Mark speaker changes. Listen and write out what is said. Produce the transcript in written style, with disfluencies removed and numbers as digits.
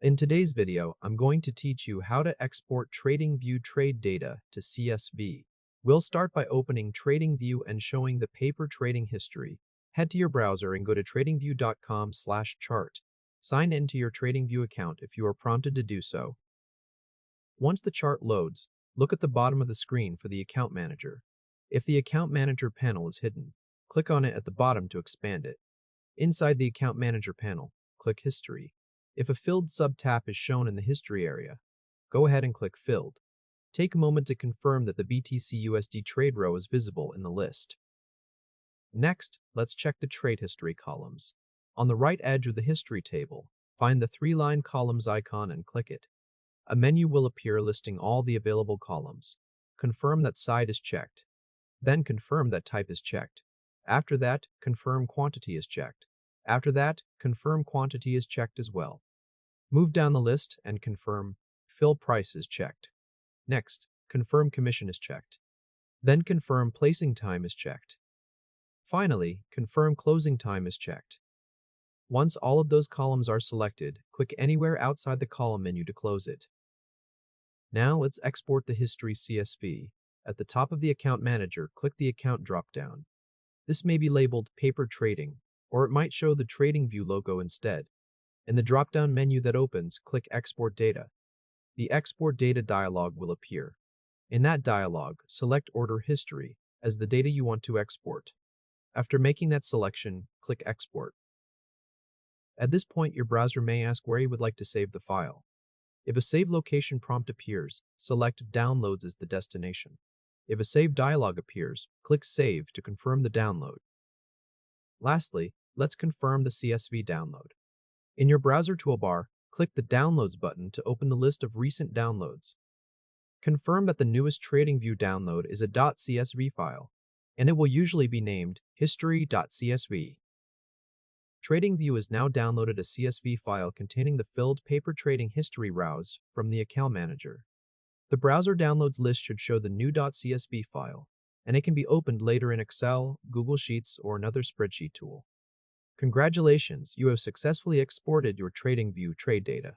Speaker 1: In today's video, I'm going to teach you how to export TradingView trade data to CSV. We'll start by opening TradingView and showing the paper trading history. Head to your browser and go to tradingview.com/chart. Sign into your TradingView account if you are prompted to do so. Once the chart loads, look at the bottom of the screen for the Account Manager. If the Account Manager panel is hidden, click on it at the bottom to expand it. Inside the Account Manager panel, click History. If a filled sub-tab is shown in the History area, go ahead and click Filled. Take a moment to confirm that the BTC/USD trade row is visible in the list. Next, let's check the trade history columns. On the right edge of the history table, find the three-line columns icon and click it. A menu will appear listing all the available columns. Confirm that side is checked. Then confirm that type is checked. After that, confirm quantity is checked. After that, confirm quantity is checked as well. Move down the list and confirm fill price is checked. Next, confirm commission is checked. Then confirm placing time is checked. Finally, confirm closing time is checked. Once all of those columns are selected, click anywhere outside the column menu to close it. Now let's export the history CSV. At the top of the Account Manager, click the Account dropdown. This may be labeled Paper Trading, or it might show the TradingView logo instead. In the drop-down menu that opens, click Export Data. The Export Data dialog will appear. In that dialog, select Order History as the data you want to export. After making that selection, click Export. At this point, your browser may ask where you would like to save the file. If a Save Location prompt appears, select Downloads as the destination. If a Save dialog appears, click Save to confirm the download. Lastly, let's confirm the CSV download. In your browser toolbar, click the Downloads button to open the list of recent downloads. Confirm that the newest TradingView download is a .csv file, and it will usually be named history.csv. TradingView has now downloaded a CSV file containing the filled paper trading history rows from the Account Manager. The browser downloads list should show the new .csv file, and it can be opened later in Excel, Google Sheets, or another spreadsheet tool. Congratulations, you have successfully exported your TradingView trade data.